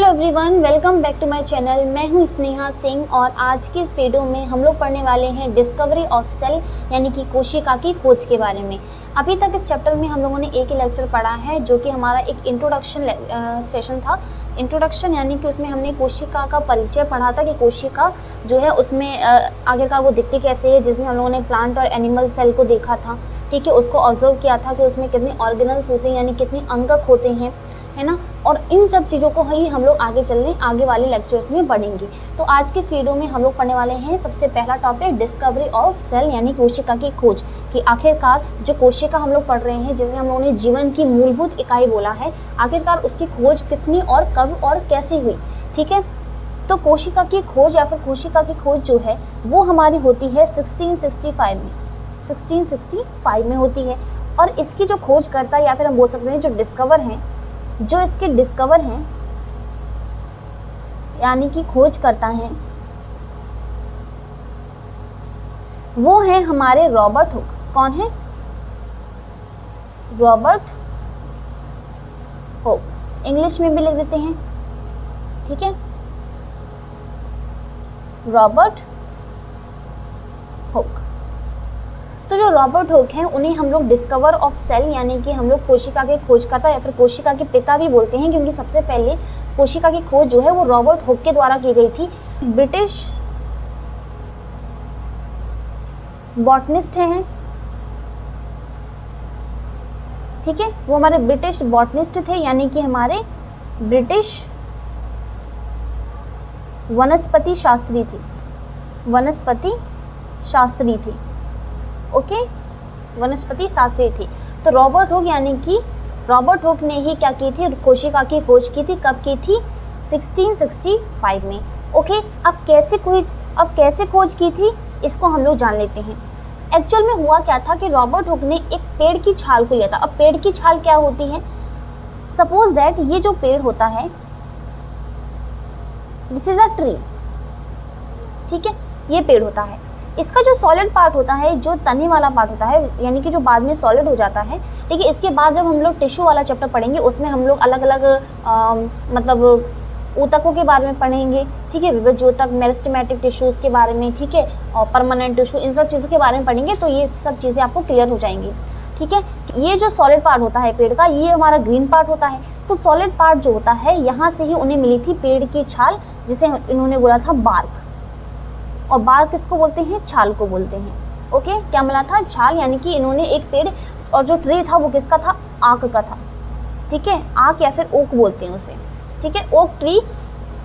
Hello everyone, welcome back to my channel. मैं हूं स्नेहा सिंह और आज की इस वीडियो में हम लोग पढ़ने वाले हैं डिस्कवरी ऑफ सेल यानी कि कोशिका की खोज के बारे में। अभी तक इस चैप्टर में हम लोगों ने एक ही लेक्चर पढ़ा है जो कि हमारा एक इंट्रोडक्शन सेशन था। इंट्रोडक्शन यानी कि उसमें हमने कोशिका का परिचय पढ़ा था कि कोशिका जो है उसमें आखिरकार वो दिखती कैसे है, जिसमें हम लोगों ने प्लांट और एनिमल सेल को देखा था। ठीक है, उसको ऑब्जर्व किया था कि उसमें कितने ऑर्गेनल्स होते हैं यानी कितने अंगक होते हैं, है ना। और इन सब चीज़ों को ही हम लोग आगे वाले लेक्चर्स में पढ़ेंगे। तो आज की इस वीडियो में हम लोग पढ़ने वाले हैं सबसे पहला टॉपिक डिस्कवरी ऑफ सेल यानी कोशिका की खोज। कि आखिरकार जो कोशिका हम लोग पढ़ रहे हैं, जैसे हम लोगों ने जीवन की मूलभूत इकाई बोला है, आखिरकार उसकी खोज किसने और कब और कैसे हुई। ठीक है, तो कोशिका की खोज या फिर कोशिका की खोज जो है वो हमारी होती है 1665 में होती है। और इसकी जो खोज करता है या फिर हम बोल सकते हैं जो इसके डिस्कवर हैं यानी कि खोज करता है, वो है हमारे रॉबर्ट हुक। कौन है? Robert Hooke. इंग्लिश में भी लिख देते हैं, ठीक है, रॉबर्ट हुक। तो जो रॉबर्ट हुक हैं उन्हें हम लोग डिस्कवर ऑफ सेल यानी कि हम लोग कोशिका के खोजकर्ता या फिर कोशिका के पिता भी बोलते हैं, क्योंकि सबसे पहले कोशिका की खोज जो है वो रॉबर्ट हुक के द्वारा की गई थी। ब्रिटिश बॉटनिस्ट हैं, ठीक है, वो हमारे ब्रिटिश बॉटनिस्ट थे यानी कि हमारे ब्रिटिश वनस्पति शास्त्री थे। ओके, वनस्पति शास्त्री थी। तो रॉबर्ट हुक यानी कि रॉबर्ट हुक ने ही क्या की थी, कोशिका की खोज की थी। कब की थी? 1665 में। ओके, अब कैसे खोज की थी इसको हम लोग जान लेते हैं। एक्चुअल में हुआ क्या था कि रॉबर्ट हुक ने एक पेड़ की छाल को लिया था। अब पेड़ की छाल क्या होती है? सपोज दैट ये जो पेड़ होता है, दिस इज अ ट्री, ठीक है, ये पेड़ होता है। इसका जो सॉलिड पार्ट होता है, जो तने वाला पार्ट होता है, यानी कि जो बाद में सॉलिड हो जाता है, ठीक है। इसके बाद जब हम लोग टिश्यू वाला चैप्टर पढ़ेंगे उसमें हम लोग अलग अलग मतलब ऊतकों के बारे में पढ़ेंगे, ठीक है, विभाज्योतक, मेरिस्टेमेटिक टिश्यूज़ के बारे में, ठीक है, और परमानेंट टिश्यू, इन सब चीज़ों के बारे में पढ़ेंगे। तो ये सब चीज़ें आपको क्लियर हो जाएंगी, ठीक है। ये जो सॉलिड पार्ट होता है पेड़ का, ये हमारा ग्रीन पार्ट होता है। तो सॉलिड पार्ट जो होता है, यहाँ से ही उन्हें मिली थी पेड़ की छाल, जिसे इन्होंने बोला था बार्क। और बार्क किसको बोलते हैं? छाल को बोलते हैं। ओके, क्या मिला था? छाल। यानी कि इन्होंने एक पेड़, और जो ट्री था वो किसका था? आक का था, ठीक है, आक या फिर ओक बोलते हैं उसे, ठीक है। ओक ट्री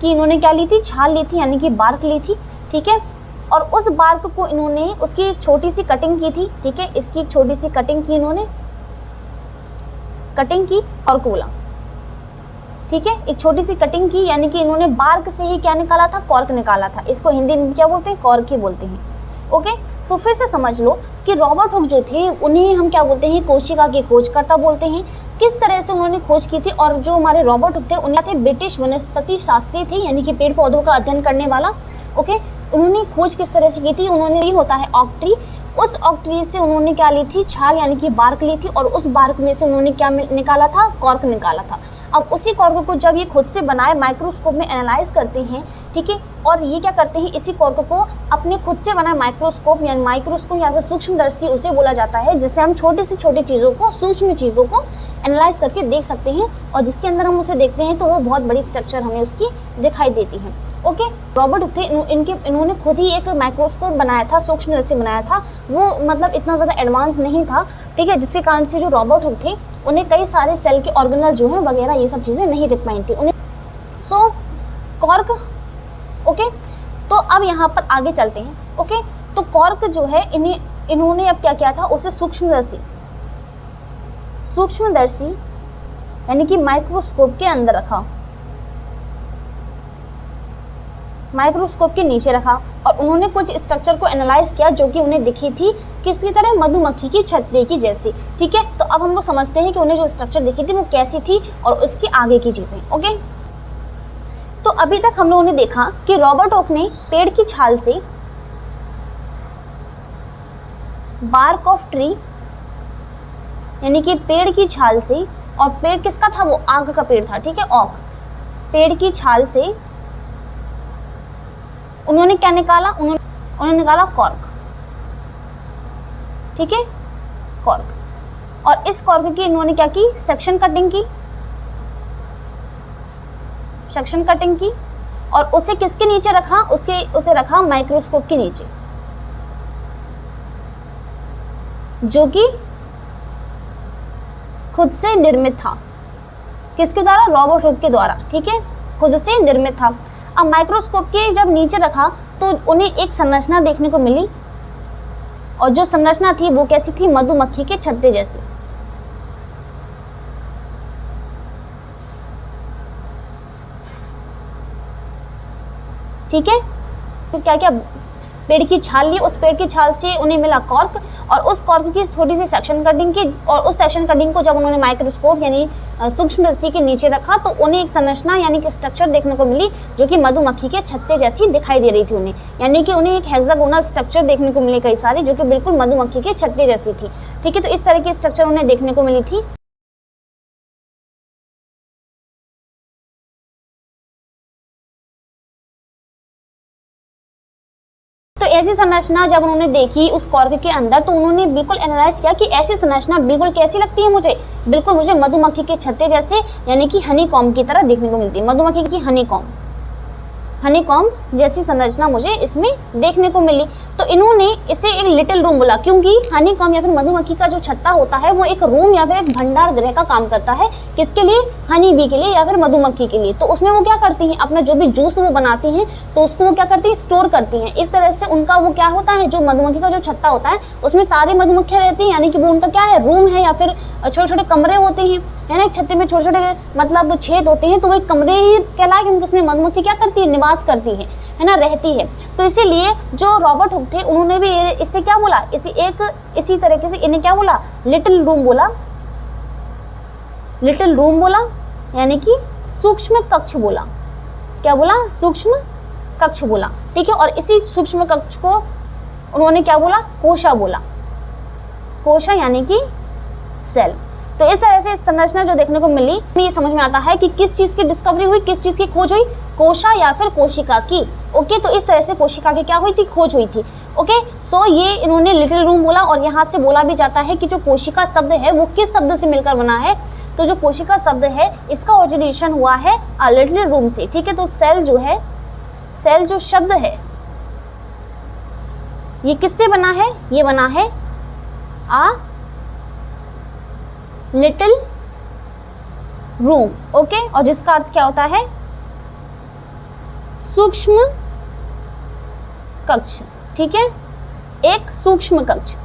की इन्होंने क्या ली थी? छाल ली थी, यानी कि बार्क ली थी, ठीक है। और उस बार्क को इन्होंने, उसकी एक छोटी सी कटिंग की थी, ठीक है, इसकी एक छोटी सी कटिंग की इन्होंने, कटिंग की और बोला, ठीक है, एक छोटी सी कटिंग की, यानी कि इन्होंने बार्क से ही क्या निकाला था? कॉर्क निकाला था। इसको हिंदी में क्या बोलते हैं? कॉर्क ही बोलते हैं। ओके, सो फिर से समझ लो कि रॉबर्ट हुक जो थे उन्हें हम क्या बोलते हैं? कोशिका के खोजकर्ता बोलते हैं। किस तरह से उन्होंने खोज की थी? और जो हमारे रॉबर्ट हुक थे उन्हें थे ब्रिटिश वनस्पति शास्त्री थे, यानी कि पेड़ पौधों का अध्ययन करने वाला। ओके, उन्होंने खोज किस तरह से की थी? उन्होंने, ये होता है ऑक ट्री, उस ऑक ट्री से उन्होंने क्या ली थी? छाल, यानी कि बार्क ली थी, और उस बार्क में से उन्होंने क्या निकाला था? कॉर्क निकाला था। अब उसी कॉर्क को जब ये खुद से बनाए माइक्रोस्कोप में एनालाइज करते हैं, ठीक है, और ये क्या करते हैं? इसी कॉर्क को अपने खुद से बनाए माइक्रोस्कोप या फिर सूक्ष्मदर्शी उसे बोला जाता है, जिससे हम छोटी से छोटी चीज़ों को, सूक्ष्म चीज़ों को एनालाइज करके देख सकते हैं। और जिसके अंदर हम उसे देखते हैं तो वो बहुत बड़ी स्ट्रक्चर हमें उसकी दिखाई देती है। ओके, रॉबर्ट हुक थे, इन्होंने खुद ही एक माइक्रोस्कोप बनाया था, सूक्ष्मदर्शी बनाया था। वो मतलब इतना ज़्यादा एडवांस नहीं था, ठीक है, जिसके कारण से जो रॉबर्ट हुक थे उन्हें कई सारे सेल के ऑर्गेनल जो हैं वगैरह ये सब चीज़ें नहीं दिख पाई थी उन्हें। सो कॉर्क, ओके, तो अब यहाँ पर आगे चलते हैं। ओके, तो कॉर्क जो है इन्होंने अब क्या किया था? उसे सूक्ष्मदर्शी यानी कि माइक्रोस्कोप के अंदर रखा, माइक्रोस्कोप के नीचे रखा, और उन्होंने कुछ स्ट्रक्चर को एनालाइज किया जो कि उन्हें दिखी थी किसकी तरह? मधुमक्खी की छत्ते की जैसी, ठीक है। तो अब हम लोग समझते हैं कि उन्हें जो स्ट्रक्चर दिखी थी वो कैसी थी और उसके आगे की चीज़ें। ओके, तो अभी तक हम लोगों ने देखा कि रॉबर्ट हुक ने पेड़ की छाल से, बार्क ऑफ ट्री यानी कि पेड़ की छाल से, और पेड़ किसका था? वो आक का पेड़ था, ठीक है, ऑक, पेड़ की छाल से उन्होंने क्या निकाला, उन्होंने निकाला कॉर्क, ठीक है, कॉर्क। और इस कॉर्क की इन्होंने क्या की, सेक्शन कटिंग की, सेक्शन कटिंग की, और उसे किसके नीचे रखा, उसे रखा माइक्रोस्कोप के नीचे, जो कि खुद से निर्मित था। किसके द्वारा, रॉबर्ट हुक के द्वारा, ठीक है, खुद से निर्मित था। अब माइक्रोस्कोप के जब नीचे रखा तो उन्हें एक संरचना देखने को मिली, और जो संरचना थी वो कैसी थी, मधुमक्खी के छत्ते जैसी। ठीक है, तो क्या क्या पेड़ की छाल ली, उस पेड़ की छाल से उन्हें मिला कॉर्क, और उस कॉर्क की छोटी सी सेक्शन कटिंग की, और उस सेक्शन कटिंग को जब उन्होंने माइक्रोस्कोप यानी सूक्ष्मदर्शी के नीचे रखा तो उन्हें एक संरचना यानी कि स्ट्रक्चर देखने को मिली, जो कि मधुमक्खी के छत्ते जैसी दिखाई दे रही थी उन्हें, यानी कि उन्हें एक हेक्सागोनल स्ट्रक्चर देखने को मिली कई सारी, जो कि बिल्कुल मधुमक्खी के छत्ते जैसी थी। ठीक है, तो इस तरह की स्ट्रक्चर उन्हें देखने को मिली थी। तो ऐसी संरचना जब उन्होंने देखी उस कॉर्क के अंदर, तो उन्होंने बिल्कुल एनालाइज किया कि ऐसी संरचना बिल्कुल कैसी लगती है मुझे, बिल्कुल मुझे मधुमक्खी के छत्ते जैसे यानी कि हनी कॉम्ब की तरह देखने को मिलती है, मधुमक्खी की हनी कॉम्ब जैसी संरचना मुझे इसमें देखने को मिली। तो इन्होंने इसे एक लिटिल रूम बोला, क्योंकि हनी कॉम्ब या फिर मधुमक्खी का जो छत्ता होता है वो एक रूम या फिर एक भंडार गृह का काम करता है। किसके लिए, हनी बी के लिए या फिर मधुमक्खी के लिए। तो उसमें वो क्या करती हैं, अपना जो भी जूस वो बनाती हैं तो उसको वो क्या करती है, स्टोर करती हैं। इस तरह से उनका वो क्या होता है, जो मधुमक्खी का जो छत्ता होता है उसमें सारी मधुमक्खियां रहती हैं, यानी कि वो उनका क्या है, रूम है या फिर छोटे छोटे कमरे होते हैं, है ना, एक छत्ते में छोटे छोटे मतलब छेद होते हैं, तो वो एक कमरे ही कहलाए, क्योंकि उसमें मधुमक्खी क्या करती है, निवास करती है ना, रहती है। तो इसीलिए जो रॉबर्ट हुक थे उन्होंने भी इससे क्या बोला, इसी तरीके से इन्हें क्या बोला, लिटिल रूम बोला, यानी कि सूक्ष्म कक्ष बोला। क्या बोला, सूक्ष्म कक्ष बोला। ठीक है, और इसी सूक्ष्म कक्ष को उन्होंने क्या बोला, कोशा बोला, कोशा यानी कि सेल। तो इस तरह से इस संरचना जो देखने को मिली, ये समझ में आता है कि किस चीज की डिस्कवरी हुई, किस चीज की खोज हुई, कोशा या फिर कोशिका की। ओके, तो इस तरह से कोशिका की क्या हुई थी, खोज हुई थी। ओके, सो ये इन्होंने लिटिल रूम बोला, और यहाँ से बोला भी जाता है कि जो कोशिका शब्द है वो किस शब्द से मिलकर बना है, तो जो कोशिका शब्द है इसका ओरिजिनेशन हुआ है लिटिल रूम से। ठीक है, तो सेल जो शब्द है ये किससे बना है, ये बना है लिटिल रूम। ओके, और जिसका अर्थ क्या होता है, सूक्ष्म कक्ष। ठीक है, एक सूक्ष्म कक्ष।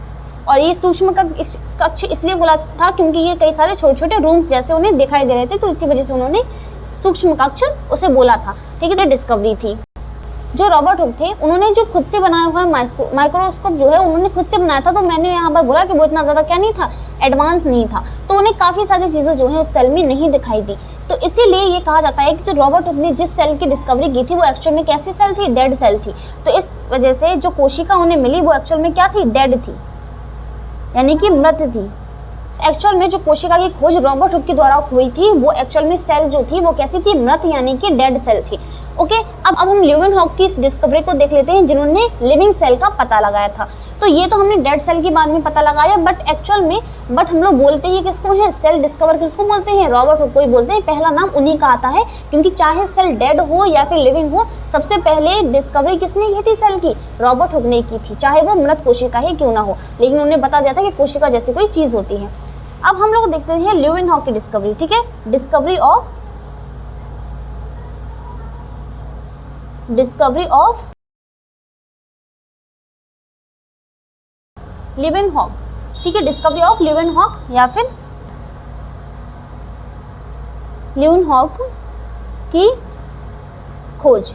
और ये सूक्ष्म कक्ष इसलिए बोला था क्योंकि ये कई सारे छोटे छोटे रूम्स जैसे उन्हें दिखाई दे रहे थे, तो इसी वजह से उन्होंने सूक्ष्म कक्ष उसे बोला था। ठीक है, तो डिस्कवरी थी। जो रॉबर्ट हुक थे उन्होंने जो खुद से बनाया हुआ माइक्रोस्कोप जो है उन्होंने खुद से बनाया था, तो मैंने यहाँ पर बोला कि वो इतना ज़्यादा क्या नहीं था, एडवांस नहीं था, तो उन्हें काफ़ी सारी चीज़ें जो है उस सेल में नहीं दिखाई दी। तो इसीलिए ये कहा जाता है कि जो रॉबर्ट हुक ने जिस सेल की डिस्कवरी की थी वो एक्चुअल में कैसी सेल थी, डेड सेल थी। तो इस वजह से जो कोशिका उन्हें मिली वो एक्चुअल में क्या थी, डेड थी, यानी कि मृत थी। एक्चुअल में जो कोशिका की खोज रॉबर्ट हुक के द्वारा हुई थी वो एक्चुअल में सेल जो थी वो कैसी थी, मृत यानी कि डेड सेल थी। ओके, अब हम ल्यूवेनहॉक की इस डिस्कवरी को देख लेते हैं जिन्होंने लिविंग सेल का पता लगाया था। तो ये तो हमने डेड सेल के बारे में पता लगाया, बट हम लोग बोलते ही किसको हैं, सेल डिस्कवर किसको बोलते हैं, रॉबर्ट हुक को ही बोलते हैं। पहला नाम उन्हीं का आता है, क्योंकि चाहे सेल डेड हो या फिर लिविंग हो, सबसे पहले डिस्कवरी किसने की थी सेल की, रॉबर्ट हुक ने की थी, चाहे वो मृत कोशिका ही क्यों ना हो, लेकिन उन्हें बता दिया था कि कोशिका जैसी कोई चीज होती है। अब हम लोग देखते हैं ल्यूवेनहॉक की डिस्कवरी। ठीक है, डिस्कवरी ऑफ ल्यूवेनहॉक। ठीक है, डिस्कवरी ऑफ ल्यूवेनहॉक या फिर ल्यूवेनहॉक की खोज।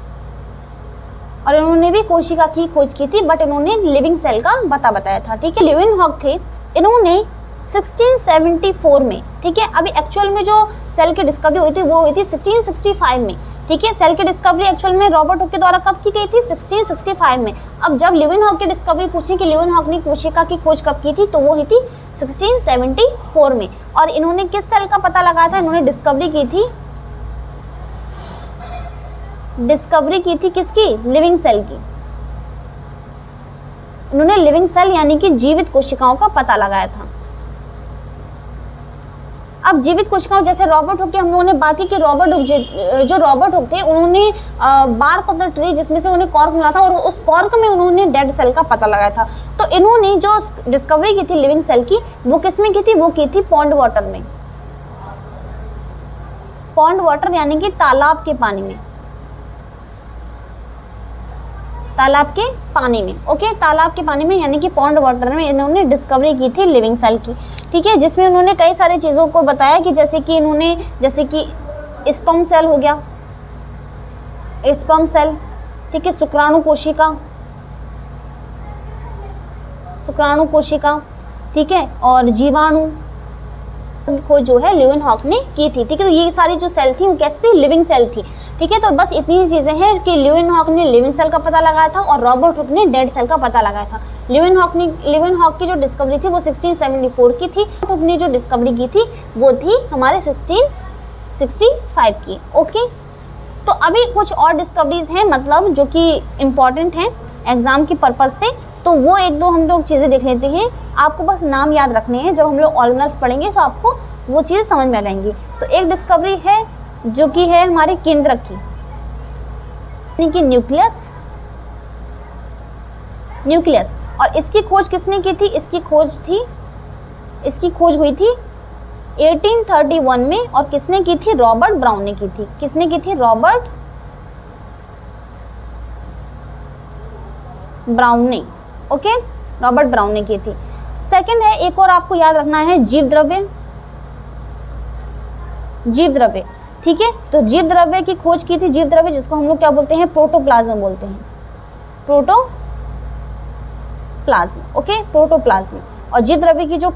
और इन्होंने भी कोशिका की खोज की थी, बट इन्होंने लिविंग सेल का बताया था। ठीक है, ल्यूवेनहॉक थे, इन्होंने 1674 में, ठीक है, अभी एक्चुअल में जो सेल की डिस्कवरी हुई थी वो हुई थी 1665 में। ठीक है, सेल की डिस्कवरी एक्चुअल में रॉबर्ट हुक के द्वारा कब की गई थी, 1665 में। अब जब ल्यूवेनहॉक की डिस्कवरी पूछी कि ल्यूवेनहॉक ने कोशिका की खोज कब की थी, तो वो हुई थी 1674 में। और इन्होंने किस सेल का पता लगाया था, इन्होंने डिस्कवरी की थी डिस्कवरी की थी किसकी? लिविंग सेल की। उन्होंने लिविंग सेल यानी कि जीवित कोशिकाओं का पता लगाया था। अब जीवित कोशिकाओं जैसे रॉबर्ट हुक की हम लोगों ने बात की कि जो रॉबर्ट हुक थे उन्होंने बार्क ऑफ द ट्री जिसमें से उन्हें कॉर्क मिला था और उस कॉर्क में उन्होंने डेड सेल का पता लगाया था। तो इन्होंने जो डिस्कवरी की थी लिविंग सेल की वो किसमें की थी? वो की थी पॉन्ड वाटर में। पॉन्ड वाटर यानी कि तालाब के पानी में, तालाब के पानी में। ओके, तालाब के पानी में यानी कि पॉन्ड वाटर में इन्होंने डिस्कवरी की थी लिविंग सेल की। ठीक है, जिसमें उन्होंने कई सारी चीज़ों को बताया कि जैसे कि स्पर्म सेल हो गया, स्पर्म सेल, ठीक है, शुक्राणु कोशिका, ठीक है, और जीवाणु को जो है ल्यूवेनहॉक ने की थी। ठीक है, तो ये सारी जो सेल थी वो कैसी थी? लिविंग सेल थी। ठीक है, तो बस इतनी चीज़ें हैं कि ल्यूवेनहॉक ने लिविंग सेल का पता लगाया था और रॉबर्ट हुक ने डेड सेल का पता लगाया था। ल्यूवेनहॉक की जो डिस्कवरी थी वो 1674 की थी। हुक ने जो डिस्कवरी की थी वो थी हमारे 1665 की। ओके, तो अभी कुछ और डिस्कवरीज हैं मतलब जो कि इम्पॉर्टेंट हैं एग्जाम की पर्पज़ से, तो वो एक दो हम लोग चीज़ें देख लेते हैं। आपको बस नाम याद रखने हैं, जब हम लोग ऑर्गेनल्स पढ़ेंगे तो आपको वो चीज़ समझ में आ जाएंगी। तो एक डिस्कवरी है जो कि है हमारे केंद्रक की, न्यूक्लियस, और इसकी खोज किसने की थी? इसकी खोज हुई थी 1831 में, और किसने की थी? रॉबर्ट ब्राउन ने की थी। किसने की थी? रॉबर्ट ब्राउन ने। ओके, रॉबर्ट ब्राउन ने की थी। सेकंड है, एक और आपको याद रखना है, जीव द्रव्य। ठीक है, तो जीव द्रव्य की खोज की थी, जीव द्रव्य जिसको हम लोग क्या बोलते हैं? प्रोटोप्लाज्म बोलते हैं, प्रोटोप्लाज्म। Okay, protoplasm. और जीव द्रव्य की जो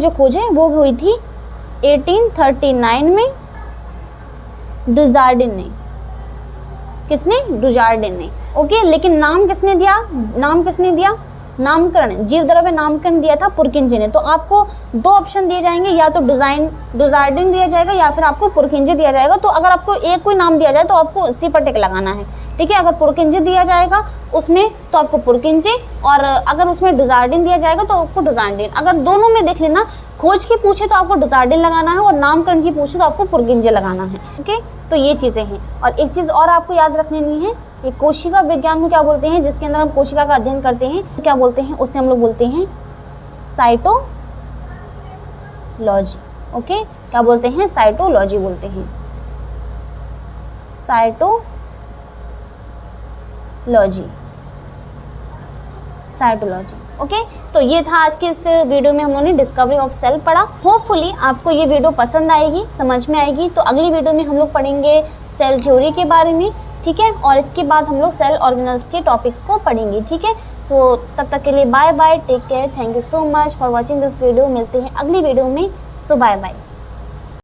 खोज है वो हुई थी 1839 में डुजार्डिन ने। किसने? डुजार्डिन ने। ओके, लेकिन नाम किसने दिया? नामकरण, जीव द्रव्य नामकरण दिया था पुरकिंजे ने। तो आपको दो ऑप्शन दिए जाएंगे, या तो डुजार्डिन दिया जाएगा या फिर आपको पुरकिंजे दिया जाएगा। तो अगर आपको एक कोई नाम दिया जाए तो आपको उसी पर टिक लगाना है। ठीक है, अगर पुरकिंजे दिया जाएगा उसमें तो आपको पुरकिंजे, और अगर उसमें डुजार्डिन दिया जाएगा तो आपको डुजार्डिन। अगर दोनों में देख लेना, खोज की पूछे तो आपको डुजार्डिन लगाना है और नामकरण की पूछे तो आपको पुरकिंजे लगाना है। ओके, तो ये चीज़ें हैं। और एक चीज़ और आपको याद रखनी है, ये कोशिका विज्ञान को क्या बोलते हैं? जिसके अंदर हम कोशिका का अध्ययन करते हैं क्या बोलते हैं? उसे हम लोग बोलते हैं साइटोलॉजी। ओके, क्या बोलते हैं? साइटोलॉजी बोलते हैं, साइटोलॉजी। ओके, तो ये था आज के इस वीडियो में हम लोगों ने डिस्कवरी ऑफ सेल पढ़ा। होपफुली आपको ये वीडियो पसंद आएगी, समझ में आएगी। तो अगली वीडियो में हम लोग पढ़ेंगे सेल थ्योरी के बारे में। ठीक है, और इसके बाद हम लोग सेल ऑर्गेनल्स के टॉपिक को पढ़ेंगे। ठीक है, सो तब तक के लिए bye bye, take care, thank you so much for watching this video. मिलते हैं अगली वीडियो में, सो बाय बाय।